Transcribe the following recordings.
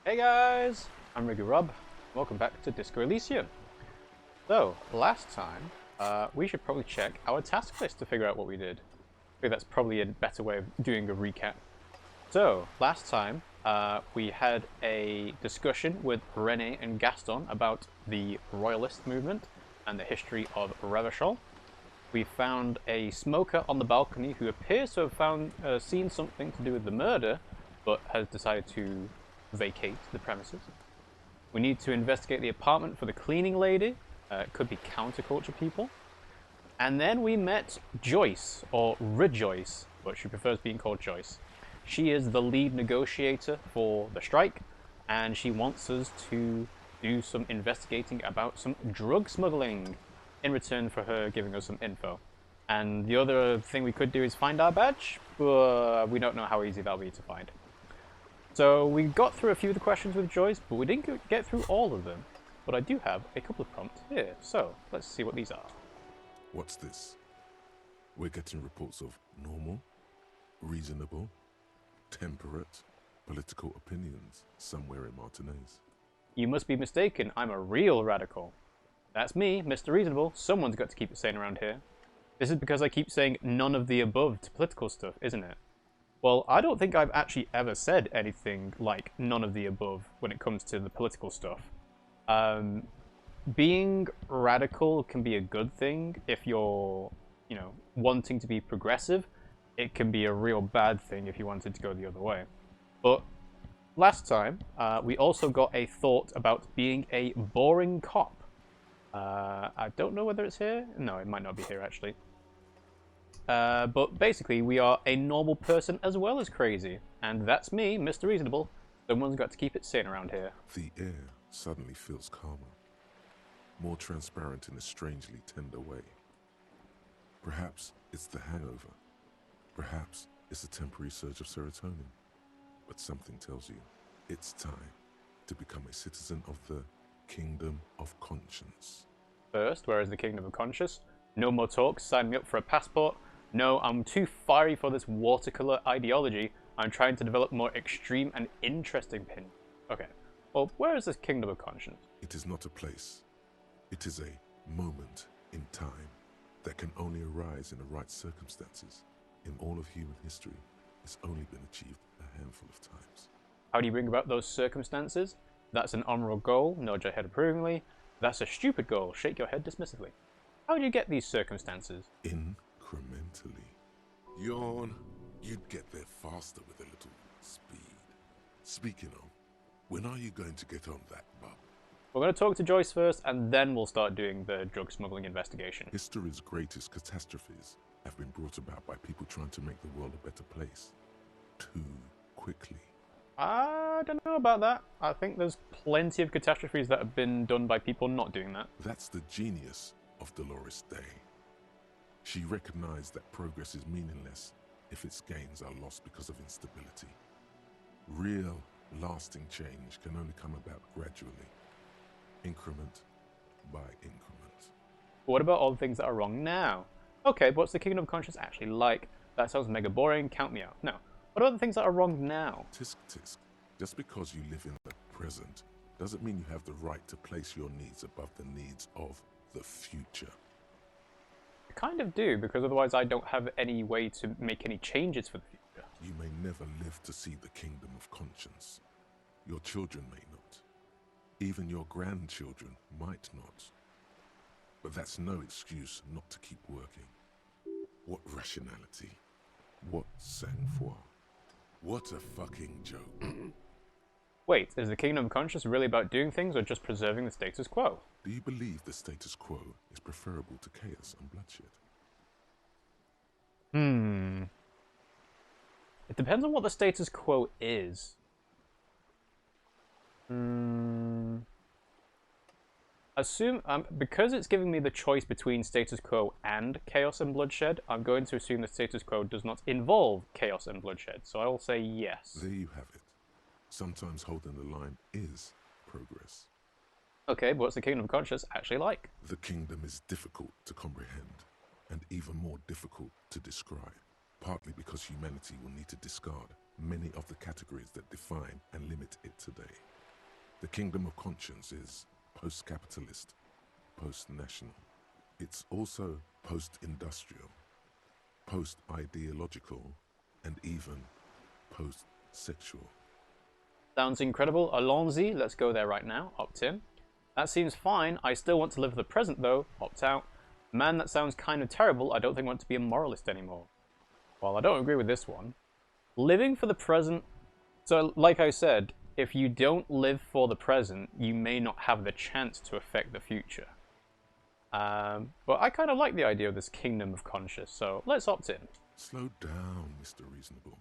Hey guys, I'm RiggyRob. Welcome back to Disco Elysium. So, last time, we should probably check our task list to figure out what we did. I think that's probably a better way of doing a recap. So, last time, we had a discussion with René and Gaston about the Royalist movement and the history of Revachol. We found a smoker on the balcony who appears to have seen something to do with the murder, but has decided to vacate the premises. We need to investigate the apartment for the cleaning lady. It could be counterculture people. And then we met Joyce, or Rejoice, but she prefers being called Joyce. She is the lead negotiator for the strike, and she wants us to do some investigating about some drug smuggling in return for her giving us some info. And the other thing we could do is find our badge, but we don't know how easy that'll be to find. So we got through a few of the questions with Joyce, but we didn't get through all of them. But I do have a couple of prompts here, so let's see what these are. What's this? We're getting reports of normal, reasonable, temperate, political opinions somewhere in Martinez. You must be mistaken, I'm a real radical. That's me, Mr. Reasonable. Someone's got to keep it sane around here. This is because I keep saying none of the above to political stuff, isn't it? Well, I don't think I've actually ever said anything like none of the above when it comes to the political stuff. Being radical can be a good thing if you're, wanting to be progressive. It can be a real bad thing if you wanted to go the other way. But last time, we also got a thought about being a boring cop. I don't know whether it's here. No, it might not be here, actually. But basically, we are a normal person as well as crazy. And that's me, Mr. Reasonable. Someone's got to keep it sane around here. The air suddenly feels calmer, more transparent in a strangely tender way. Perhaps it's the hangover. Perhaps it's a temporary surge of serotonin. But something tells you it's time to become a citizen of the Kingdom of Conscience. First, where is the Kingdom of Conscience? No more talk, sign me up for a passport. No, I'm too fiery for this watercolor ideology. I'm trying to develop more extreme and interesting opinions. Okay, well, where is this Kingdom of Conscience? It is not a place. It is a moment in time that can only arise in the right circumstances. In all of human history, it's only been achieved a handful of times. How do you bring about those circumstances? That's an honorable goal, nod your head approvingly. That's a stupid goal, shake your head dismissively. How do you get these circumstances? Incrementally. Yawn. You'd get there faster with a little speed. Speaking of, when are you going to get on that, bub? We're going to talk to Joyce first, and then we'll start doing the drug smuggling investigation. History's greatest catastrophes have been brought about by people trying to make the world a better place. Too quickly. I don't know about that. I think there's plenty of catastrophes that have been done by people not doing that. That's the genius of Dolores Day. She recognized that progress is meaningless if its gains are lost because of instability. Real, lasting change can only come about gradually, increment by increment. But what about all the things that are wrong now? Okay, but what's the Kingdom of Conscience actually like? That sounds mega boring, count me out. No. What about the things that are wrong now? Tisk tisk. Just because you live in the present doesn't mean you have the right to place your needs above the needs of the future. I kind of do, because otherwise I don't have any way to make any changes for the future. You may never live to see the Kingdom of Conscience. Your children may not. Even your grandchildren might not. But that's no excuse not to keep working. What rationality? What sang-froid? What a fucking joke. Wait, is the Kingdom of Conscience really about doing things or just preserving the status quo? Do you believe the status quo is preferable to chaos and bloodshed? It depends on what the status quo is. Assume, because it's giving me the choice between status quo and chaos and bloodshed, I'm going to assume the status quo does not involve chaos and bloodshed, so I will say yes. There you have it. Sometimes holding the line is progress. Okay, but what's the Kingdom of Conscience actually like? The kingdom is difficult to comprehend, and even more difficult to describe, partly because humanity will need to discard many of the categories that define and limit it today. The kingdom of conscience is post-capitalist, post-national. It's also post-industrial, post-ideological, and even post-sexual. Sounds incredible. Allons-y, let's go there right now. Opt in. That seems fine. I still want to live for the present though. Opt out. Man, that sounds kind of terrible. I don't think I want to be a moralist anymore. Well, I don't agree with this one. Living for the present... So, like I said, if you don't live for the present, you may not have the chance to affect the future. But I kind of like the idea of this kingdom of conscience, so let's opt in. Slow down, Mr. Reasonable.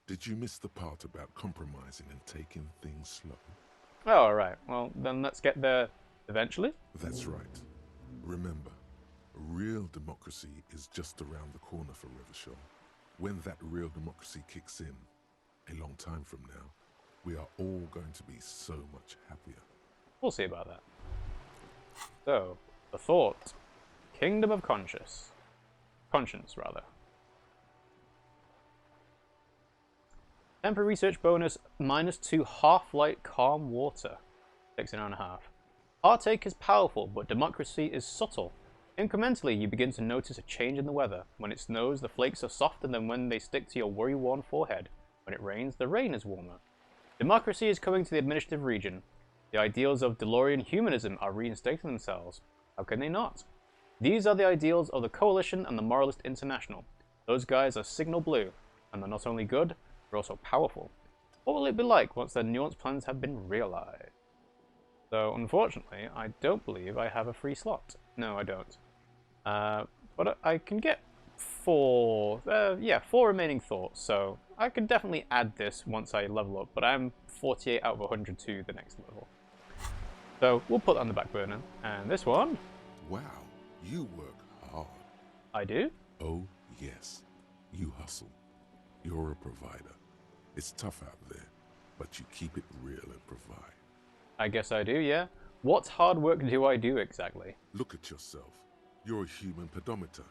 Did you miss the part about compromising and taking things slow? Oh, alright. Well, then let's get there eventually. That's right. Remember, real democracy is just around the corner for Revachol. When that real democracy kicks in, a long time from now, we are all going to be so much happier. We'll see about that. So, the thought. Kingdom of Conscience. Conscience, rather. Temporary research bonus, -2 half-light calm water. Takes an hour and a half. Heartache is powerful, but democracy is subtle. Incrementally, you begin to notice a change in the weather. When it snows, the flakes are softer than when they stick to your worry-worn forehead. When it rains, the rain is warmer. Democracy is coming to the administrative region. The ideals of DeLorean humanism are reinstating themselves. How can they not? These are the ideals of the Coalition and the Moralist International. Those guys are signal blue, and they're not only good, they're also powerful. What will it be like once their nuanced plans have been realized? So, unfortunately, I don't believe I have a free slot. No, I don't. But I can get four remaining thoughts, so I can definitely add this once I level up, but I'm 48 out of 100 to the next level. So, we'll put that on the back burner. And this one... Wow, you work hard. I do? Oh, yes. You hustle. You're a provider. It's tough out there, but you keep it real and provide. I guess I do, yeah. What hard work do I do exactly? Look at yourself. You're a human pedometer.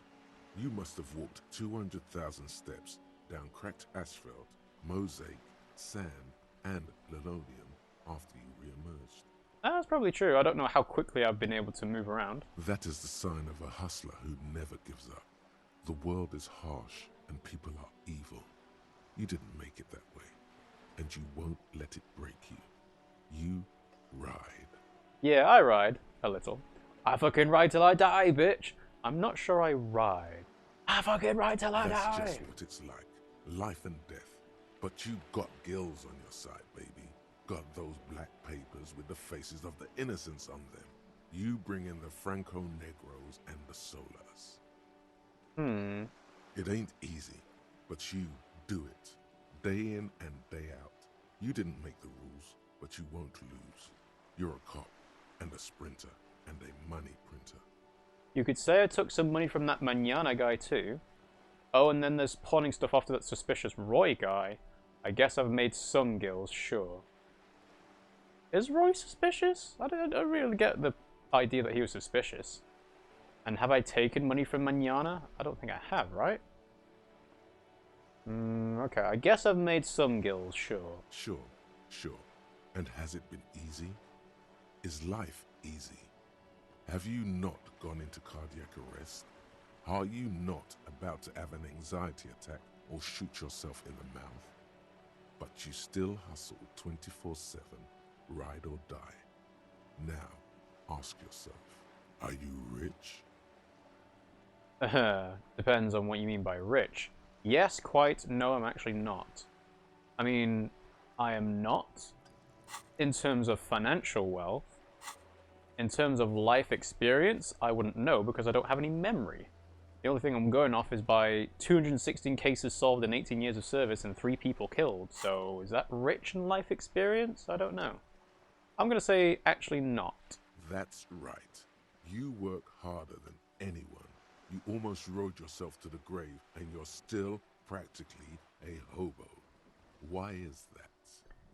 You must have walked 200,000 steps down cracked asphalt, mosaic, sand, and linoleum after you re-emerged. That's probably true. I don't know how quickly I've been able to move around. That is the sign of a hustler who never gives up. The world is harsh and people are evil. You didn't make it that way, and you won't let it break you. You ride. Yeah, I ride. A little. I fucking ride till I die, bitch. I'm not sure I ride. I fucking ride till I die. That's just what it's like. Life and death. But you got gills on your side, baby. Got those black papers with the faces of the innocents on them. You bring in the Franco Negros and the Solas. It ain't easy, but you do it. Day in and day out. You didn't make the rules, but you won't lose. You're a cop, and a sprinter, and a money printer. You could say I took some money from that Manana guy too. Oh, and then there's pawning stuff after that suspicious Roy guy. I guess I've made some gills, sure. Is Roy suspicious? I don't really get the idea that he was suspicious. And have I taken money from Manana? I don't think I have, right? Okay, I guess I've made some gills, sure. Sure. And has it been easy? Is life easy? Have you not gone into cardiac arrest? Are you not about to have an anxiety attack or shoot yourself in the mouth? But you still hustle 24/7, ride or die. Now, ask yourself, are you rich? Depends on what you mean by rich. Yes, quite. No, I'm actually not. I mean, I am not in terms of financial wealth. In terms of life experience, I wouldn't know because I don't have any memory. The only thing I'm going off is by 216 cases solved in 18 years of service and 3 people killed. So is that rich in life experience? I don't know. I'm going to say actually not. That's right. You work harder than anyone. You almost rode yourself to the grave and you're still practically a hobo. Why is that?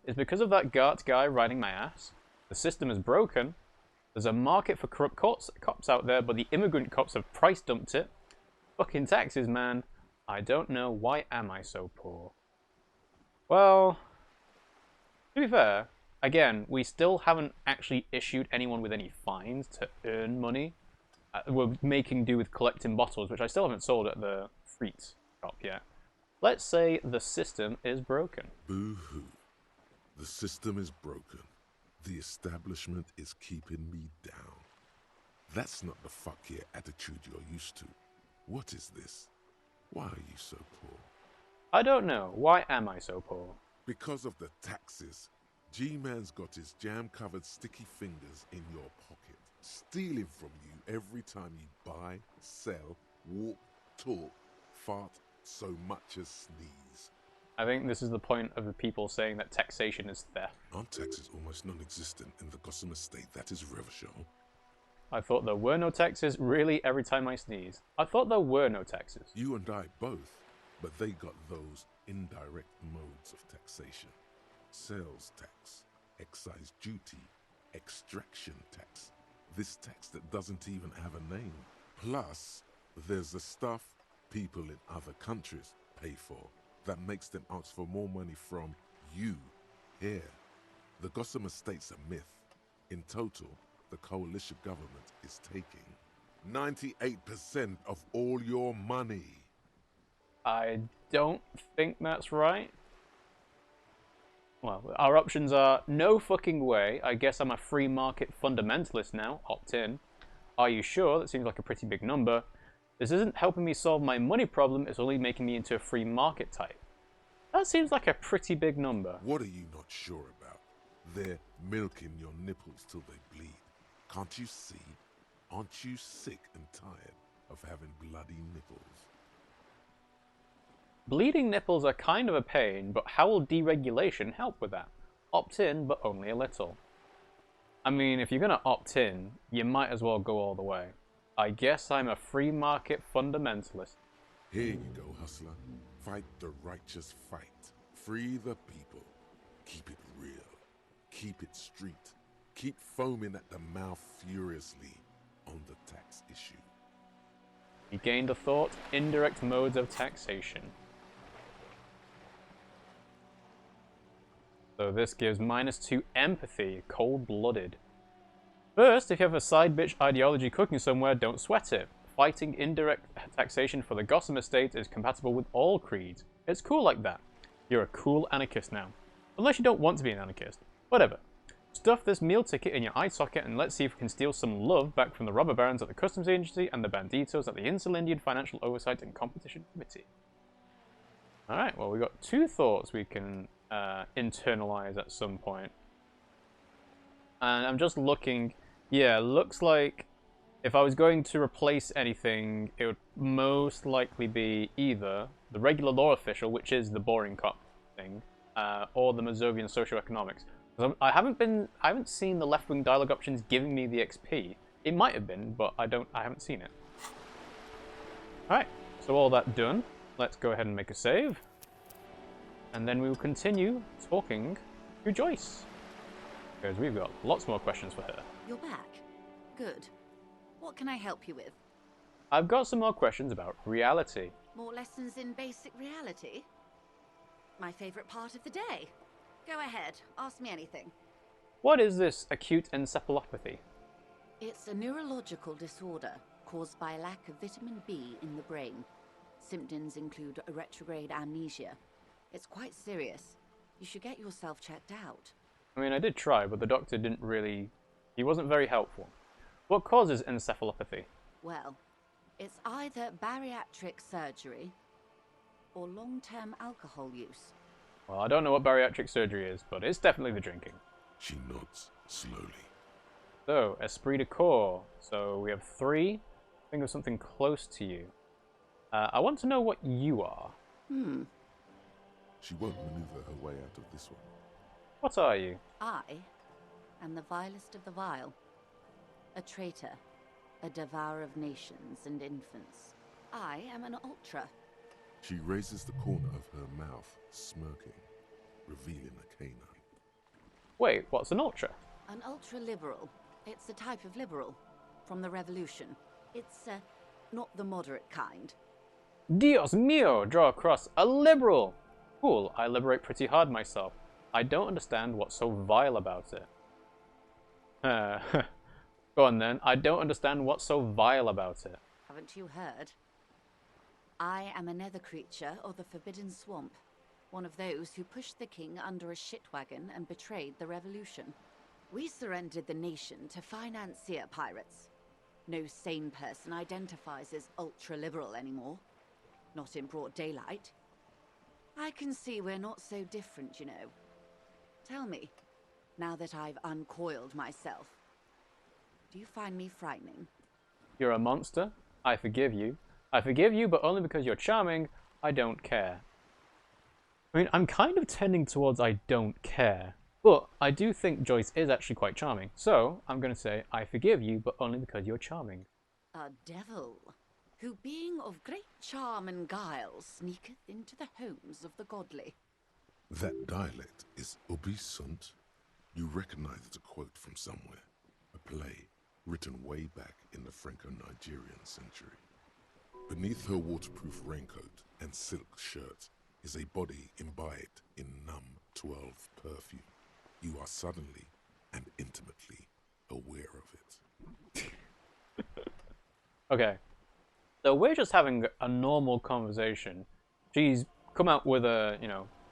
It's because of that Gart guy riding my ass. The system is broken. There's a market for corrupt cops out there, but the immigrant cops have price dumped it. Fucking taxes, man. I don't know. Why am I so poor? Well, to be fair, again, we still haven't actually issued anyone with any fines to earn money. We're making do with collecting bottles, which I still haven't sold at the fruit shop yet. Let's say the system is broken. Boo-hoo. The system is broken. The establishment is keeping me down. That's not the fuck yeah attitude you're used to. What is this? Why are you so poor? I don't know. Why am I so poor? Because of the taxes. G-Man's got his jam-covered sticky fingers in your pocket, stealing from you every time you buy, sell, walk, talk, fart, so much as sneeze. I think this is the point of the people saying that taxation is theft. Aren't taxes almost non-existent in the Gossamer state that is Revachol? I thought there were no taxes. Really, every time I sneeze. I thought there were no taxes. You and I both, but they got those indirect modes of taxation. Sales tax, excise duty, extraction tax. This tax that doesn't even have a name. Plus, there's the stuff people in other countries pay for that makes them ask for more money from you here. The Gossamer state's a myth. In total, the coalition government is taking 98% of all your money. I don't think that's right. Well, our options are no fucking way. I guess I'm a free market fundamentalist now. Opt in. Are you sure? That seems like a pretty big number. This isn't helping me solve my money problem. It's only making me into a free market type. That seems like a pretty big number. What are you not sure about? They're milking your nipples till they bleed. Can't you see? Aren't you sick and tired of having bloody nipples? Bleeding nipples are kind of a pain, but how will deregulation help with that? Opt in, but only a little. I mean, if you're going to opt in, you might as well go all the way. I guess I'm a free market fundamentalist. Here you go, hustler. Fight the righteous fight. Free the people. Keep it real. Keep it street. Keep foaming at the mouth furiously on the tax issue. He gained a thought. Indirect modes of taxation. So this gives -2 empathy, cold-blooded. First, if you have a side bitch ideology cooking somewhere, don't sweat it. Fighting indirect taxation for the Gossamer state is compatible with all creeds. It's cool like that. You're a cool anarchist now. Unless you don't want to be an anarchist. Whatever. Stuff this meal ticket in your eye socket and let's see if we can steal some love back from the robber barons at the customs agency and the banditos at the Insulindian Financial Oversight and Competition Committee. Alright, well we got 2 thoughts we can internalize at some point. And I'm just looking, yeah, looks like if I was going to replace anything, it would most likely be either the regular law official, which is the boring cop thing, or the Mazovian socioeconomics. I haven't seen the left-wing dialogue options giving me the XP. It might have been, but I haven't seen it. Alright, so all that done, let's go ahead and make a save. And then we will continue talking to Joyce. Because we've got lots more questions for her. You're back. Good. What can I help you with? I've got some more questions about reality. More lessons in basic reality? My favorite part of the day. Go ahead, ask me anything. What is this acute encephalopathy? It's a neurological disorder caused by a lack of vitamin B in the brain. Symptoms include a retrograde amnesia. It's quite serious. You should get yourself checked out. I mean, I did try, but the doctor he wasn't very helpful. What causes encephalopathy? Well, it's either bariatric surgery or long-term alcohol use. Well, I don't know what bariatric surgery is, but it's definitely the drinking. She nods slowly. So, esprit de corps. So we have 3. Think of something close to you. I want to know what you are. She won't maneuver her way out of this one. What are you? I am the vilest of the vile. A traitor. A devourer of nations and infants. I am an ultra. She raises the corner of her mouth, smirking, revealing a canine. Wait, what's an ultra? An ultra-liberal. It's a type of liberal. From the revolution. It's, not the moderate kind. Dios mío! Draw across. A liberal! Cool, I liberate pretty hard myself. I don't understand what's so vile about it. Go on then. I don't understand what's so vile about it. Haven't you heard? I am a nether creature of the Forbidden Swamp. One of those who pushed the king under a shit wagon and betrayed the revolution. We surrendered the nation to financier pirates. No sane person identifies as ultra-liberal anymore. Not in broad daylight. I can see we're not so different, you know. Tell me, now that I've uncoiled myself, do you find me frightening? You're a monster. I forgive you. I forgive you, but only because you're charming. I don't care. I mean, I'm kind of tending towards I don't care. But I do think Joyce is actually quite charming. So I'm going to say I forgive you, but only because you're charming. A devil, who being of great charm and guile, sneaketh into the homes of the godly. That dialect is Obisunt. You recognize it a quote from somewhere. A play written way back in the Franco-Nigerian century. Beneath her waterproof raincoat and silk shirt is a body imbibed in numb 12 perfume. You are suddenly and intimately aware of it. Okay. So we're just having a normal conversation. She's come out with a,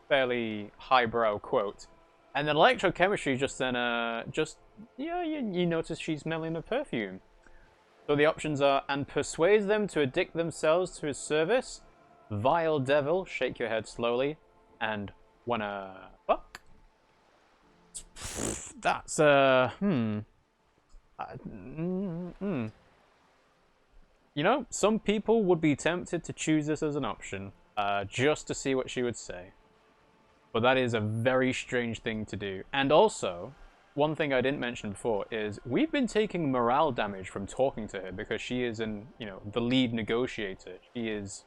fairly highbrow quote. And then electrochemistry you notice she's smelling a perfume. So the options are, and persuades them to addict themselves to his service, vile devil, shake your head slowly, and wanna fuck? That's, some people would be tempted to choose this as an option, just to see what she would say. But that is a very strange thing to do. And also, one thing I didn't mention before is we've been taking morale damage from talking to her because she is the lead negotiator. She is,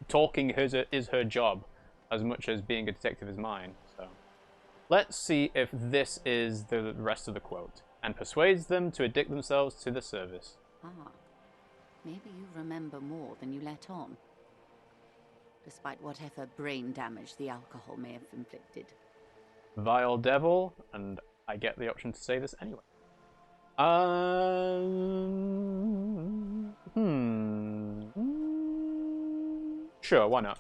talking is her job as much as being a detective is mine. So let's see if this is the rest of the quote. And persuades them to addict themselves to the service. Ah, maybe you remember more than you let on. Despite whatever brain damage the alcohol may have inflicted. Vile devil, and I get the option to say this anyway. Sure, why not?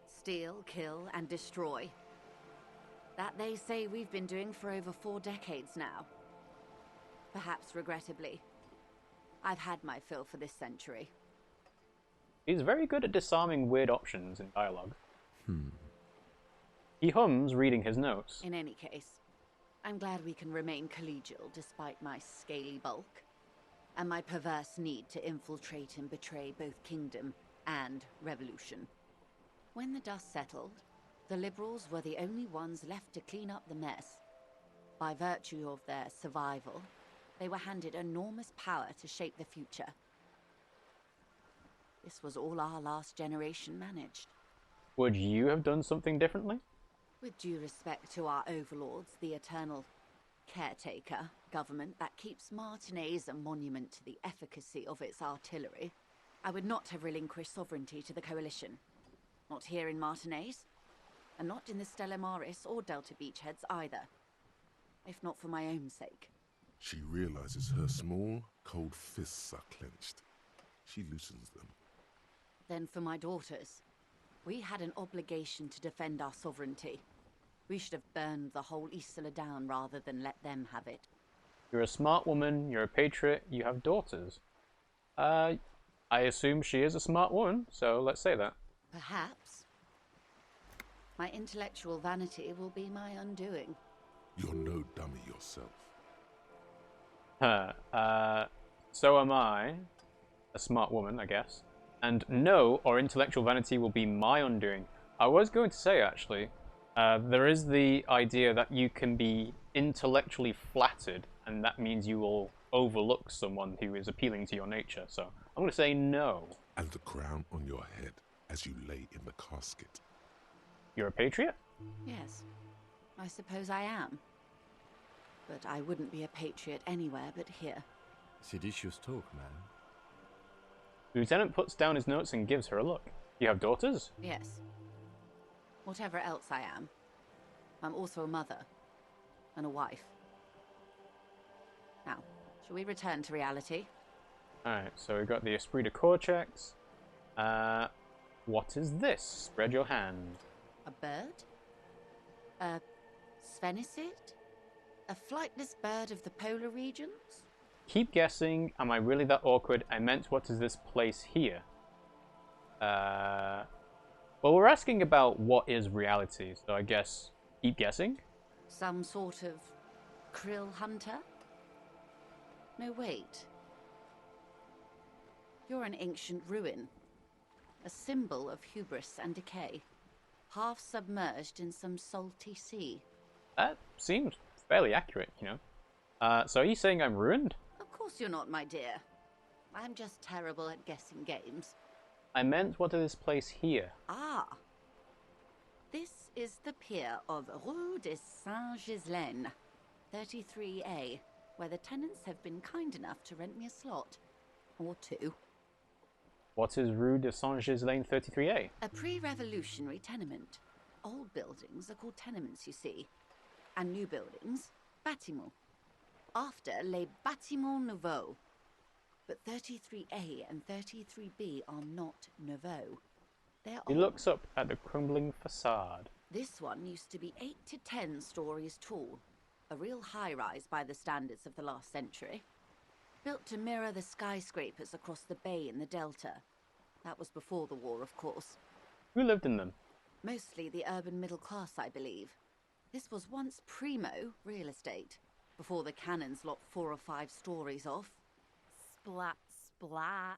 Steal, kill, and destroy. That they say we've been doing for over 4 decades now. Perhaps regrettably. I've had my fill for this century. He's very good at disarming weird options in dialogue. He hums reading his notes. In any case, I'm glad we can remain collegial despite my scaly bulk, and my perverse need to infiltrate and betray both kingdom and revolution. When the dust settled, the liberals were the only ones left to clean up the mess. By virtue of their survival, they were handed enormous power to shape the future. This was all our last generation managed. Would you have done something differently? With due respect to our overlords, the eternal caretaker government that keeps Martinaise a monument to the efficacy of its artillery, I would not have relinquished sovereignty to the coalition. Not here in Martinaise, and not in the Stella Maris or Delta Beachheads either. If not for my own sake. She realizes her small, cold fists are clenched. She loosens them. Then for my daughters. We had an obligation to defend our sovereignty. We should have burned the whole Isola down rather than let them have it. You're a smart woman, you're a patriot, you have daughters. I assume she is a smart woman, so let's say that. Perhaps. My intellectual vanity will be my undoing. You're no dummy yourself. So am I. A smart woman, I guess. And no, or intellectual vanity will be my undoing. I was going to say, actually, there is the idea that you can be intellectually flattered, and that means you will overlook someone who is appealing to your nature. So I'm going to say no. And the crown on your head as you lay in the casket. You're a patriot? Yes, I suppose I am. But I wouldn't be a patriot anywhere but here. Seditious talk, man. The lieutenant puts down his notes and gives her a look. You have daughters? Yes. Whatever else I am. I'm also a mother. And a wife. Now, shall we return to reality? Alright, so we've got the esprit de corps checks. What is this? Spread your hand. A bird? A sphenicid? A flightless bird of the polar regions? Keep guessing. Am I really that awkward? I meant, what is this place here? Well, we're asking about what is reality, so I guess keep guessing? Some sort of krill hunter? No, wait. You're an ancient ruin. A symbol of hubris and decay. Half submerged in some salty sea. That seems fairly accurate, you know. So are you saying I'm ruined? Of course you're not, my dear. I'm just terrible at guessing games. I meant, what is this place here? Ah. This is the pier of Rue de Saint-Ghislain, 33A, where the tenants have been kind enough to rent me a slot. Or two. What is Rue de Saint-Ghislain 33A? A pre-revolutionary tenement. Old buildings are called tenements, you see. And new buildings, bâtiments. After les bâtiments nouveaux. But 33A and 33B are not nouveaux. They're He old. looks up at the crumbling facade. This one used to be 8 to 10 stories tall. A real high-rise by the standards of the last century. Built to mirror the skyscrapers across the bay in the Delta. That was before the war, of course. Who lived in them? Mostly the urban middle class, I believe. This was once primo real estate, before the cannons lopped 4 or 5 stories off. Splat, splat.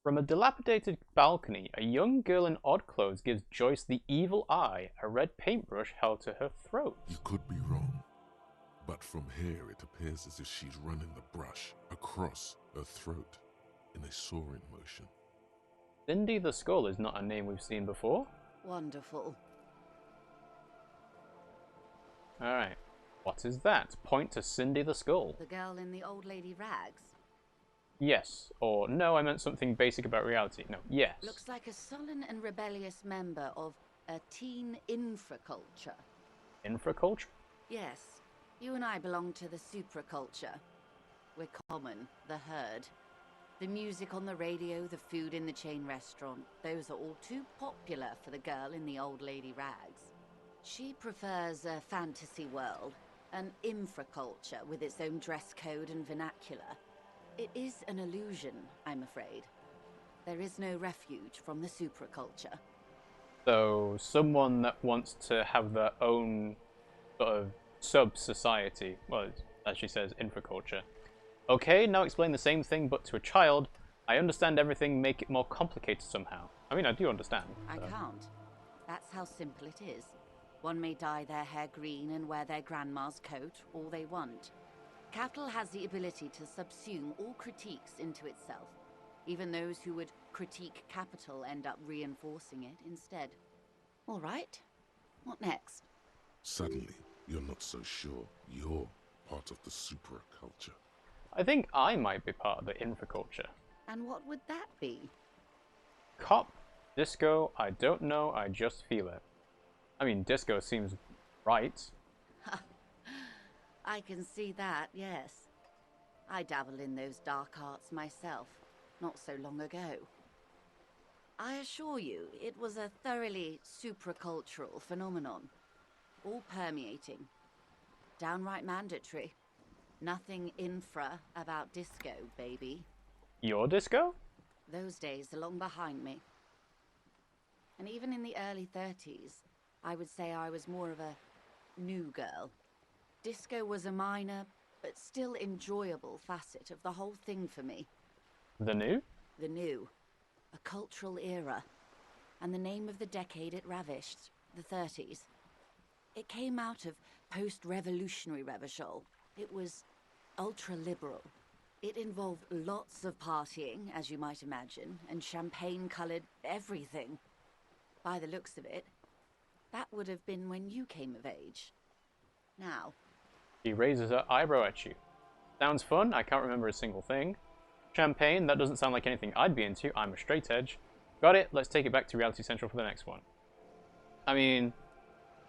From a dilapidated balcony, a young girl in odd clothes gives Joyce the evil eye, a red paintbrush held to her throat. You could be wrong, but from here it appears as if she's running the brush across her throat in a soaring motion. Cindy the Skull is not a name we've seen before. Wonderful. Alright, what is that? Point to Cindy the Skull. The girl in the old lady rags. Yes, or no, I meant something basic about reality. No, yes. Looks like a sullen and rebellious member of a teen infraculture. Infraculture? Yes, you and I belong to the supraculture. We're common, the herd. The music on the radio, the food in the chain restaurant, those are all too popular for the girl in the old lady rags. She prefers a fantasy world, an infraculture with its own dress code and vernacular. It is an illusion, I'm afraid. There is no refuge from the supraculture. So, someone that wants to have their own sort of sub-society, well, as she says, infraculture. Okay, now explain the same thing, but to a child. I understand everything, make it more complicated somehow. I mean, I do understand. I can't. That's how simple it is. One may dye their hair green and wear their grandma's coat, all they want. Capital has the ability to subsume all critiques into itself. Even those who would critique capital end up reinforcing it instead. All right. What next? Suddenly, you're not so sure you're part of the supraculture. I think I might be part of the infraculture. And what would that be? Cop, disco, I don't know, I just feel it. I mean, disco seems right. I can see that, yes. I dabbled in those dark arts myself, not so long ago. I assure you, it was a thoroughly supracultural phenomenon. All permeating. Downright mandatory. Nothing infra about disco, baby. Your disco? Those days are long behind me. And even in the early 30s, I would say I was more of a new girl. Disco was a minor, but still enjoyable facet of the whole thing for me. The new? The new. A cultural era. And the name of the decade it ravished, the 30s. It came out of post-revolutionary Revachol. It was ultra-liberal. It involved lots of partying, as you might imagine, and champagne-coloured everything. By the looks of it, that would have been when you came of age. Now. She raises her eyebrow at you. Sounds fun, I can't remember a single thing. Champagne, that doesn't sound like anything I'd be into, I'm a straight edge. Got it, let's take it back to Reality Central for the next one. I mean,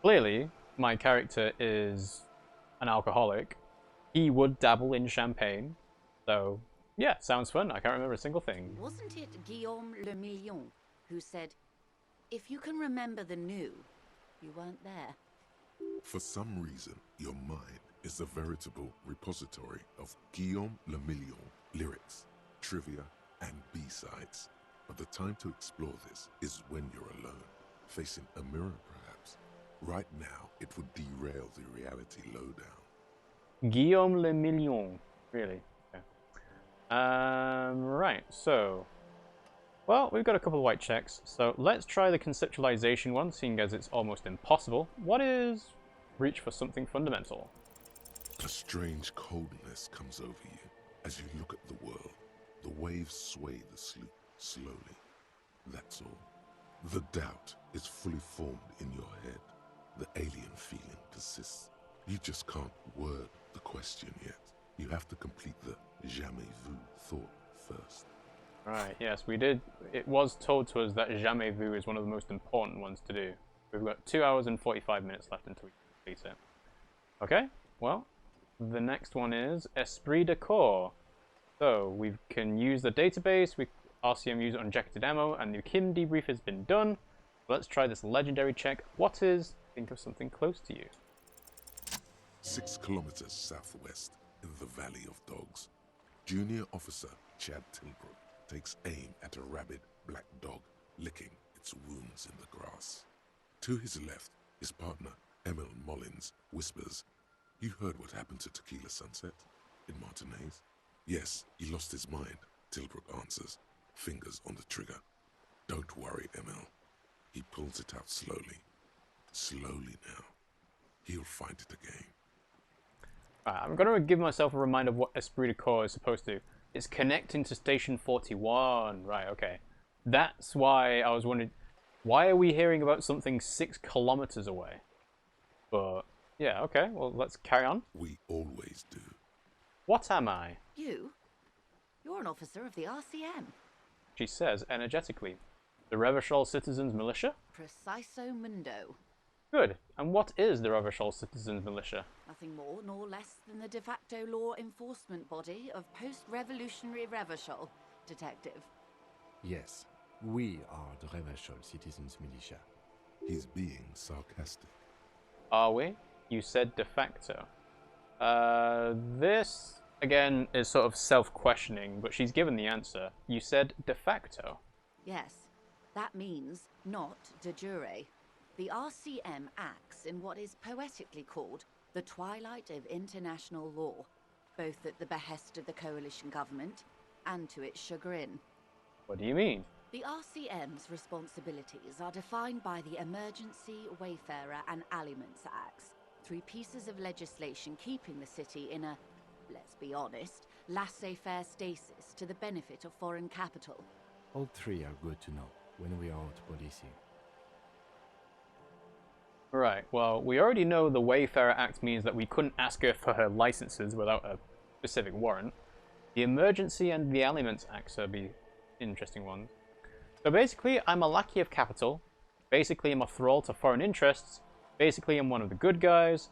clearly, my character is an alcoholic. He would dabble in champagne. So, yeah, sounds fun. I can't remember a single thing. Wasn't it Guillaume le Million who said, if you can remember the new, you weren't there? For some reason, your mind is a veritable repository of Guillaume Le Million lyrics, trivia, and B-sides. But the time to explore this is when you're alone, facing a mirror perhaps. Right now, it would derail the reality lowdown. Guillaume le Million. Really? Okay. Right, so... Well, we've got a couple of white checks, so let's try the conceptualization one, seeing as it's almost impossible. What is reach for something fundamental? A strange coldness comes over you as you look at the world. The waves sway the sloop slowly. That's all. The doubt is fully formed in your head. The alien feeling persists. You just can't word the question yet. You have to complete the jamais vu thought first. Right, yes, we did. It was told to us that jamais vu is one of the most important ones to do. We've got 2 hours and 45 minutes left until we complete it. Okay, well, the next one is Esprit de Corps. So we can use the database, RCM use unjacketed ammo, and the Kim debrief has been done. Let's try this legendary check. What is, think of something close to you? 6 kilometers southwest in the Valley of Dogs, Junior Officer Chad Tilbrook takes aim at a rabid black dog licking its wounds in the grass. To his left, his partner, Emil Mullins, whispers, "You heard what happened to Tequila Sunset in Martinez?" "Yes, he lost his mind," Tilbrook answers, fingers on the trigger. "Don't worry, Emil." He pulls it out slowly. Slowly now. He'll find it again. I'm going to give myself a reminder of what Esprit de Corps is supposed to do. It's connecting to Station 41. Right, okay. That's why I was wondering, why are we hearing about something 6 kilometers away? But, yeah, okay, well, let's carry on. We always do. What am I? You? You're an officer of the RCM. She says energetically. The Revachol Citizens Militia? Preciso mundo. Good. And what is the Revachol Citizens Militia? Nothing more nor less than the de facto law enforcement body of post-revolutionary Revachol, Detective. Yes, we are the Revachol Citizens Militia. He's being sarcastic. Are we? You said de facto. This, again, is sort of self-questioning, but she's given the answer. You said de facto. Yes, that means not de jure. The RCM acts in what is poetically called the twilight of international law, both at the behest of the coalition government and to its chagrin. What do you mean? The RCM's responsibilities are defined by the Emergency, Wayfarer and Aliments Acts, 3 pieces of legislation keeping the city in a, let's be honest, laissez-faire stasis to the benefit of foreign capital. All 3 are good to know when we are out policing. Right, well, we already know the Wayfarer Act means that we couldn't ask her for her licenses without a specific warrant. The Emergency and the Aliments Acts are be interesting ones. So basically, I'm a lackey of capital. Basically, I'm a thrall to foreign interests. Basically, I'm one of the good guys.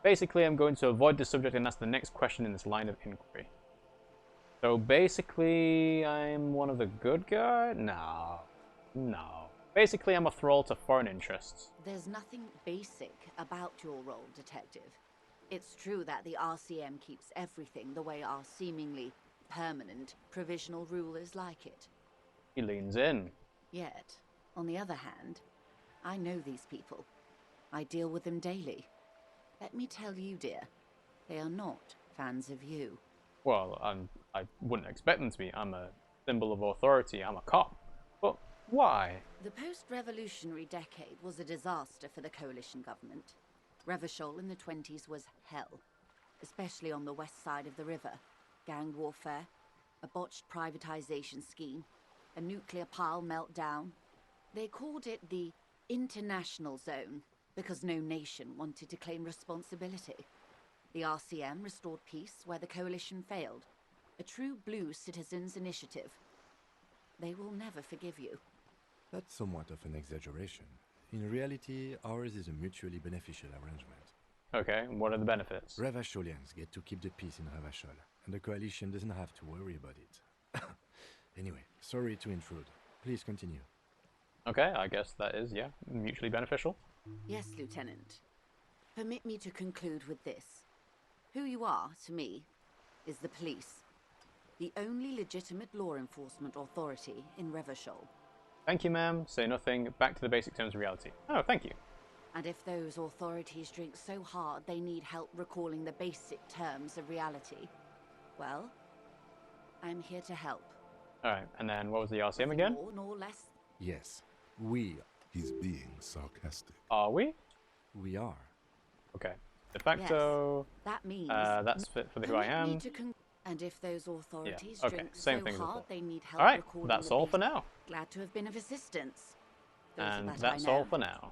Basically, I'm going to avoid the subject and ask the next question in this line of inquiry. So basically, I'm one of the good guys? No. Basically, I'm a thrall to foreign interests. There's nothing basic about your role, Detective. It's true that the RCM keeps everything the way our seemingly permanent provisional rulers like it. He leans in. Yet, on the other hand, I know these people. I deal with them daily. Let me tell you, dear, they are not fans of you. Well, I wouldn't expect them to be. I'm a symbol of authority. I'm a cop. But why? The post-revolutionary decade was a disaster for the coalition government. Revachol in the 20s was hell, especially on the west side of the river. Gang warfare, a botched privatization scheme, a nuclear pile meltdown. They called it the international zone because no nation wanted to claim responsibility. The RCM restored peace where the coalition failed. A true blue citizens' initiative. They will never forgive you. That's somewhat of an exaggeration. In reality, ours is a mutually beneficial arrangement. Okay, and what are the benefits? Revacholians get to keep the peace in Revachol, and the coalition doesn't have to worry about it. Anyway, sorry to intrude. Please continue. Okay, I guess that is, yeah, mutually beneficial. Yes, Lieutenant. Permit me to conclude with this. Who you are, to me, is the police. The only legitimate law enforcement authority in Revachol. Thank you, ma'am. Say nothing. Back to the basic terms of reality. Oh, thank you. And if those authorities drink so hard they need help recalling the basic terms of reality, well, I'm here to help. Alright, and then what was the RCM Nothing again? more nor less. Yes, we He's being sarcastic. Are we? are. Okay. De facto. That means That's fit for the who I permit me am. to and if those authorities okay, drink same so thing as hard before. they need help Alright, recalling that's the all for basic- now. Glad to have been of assistance. Those And that I that's know. all for now.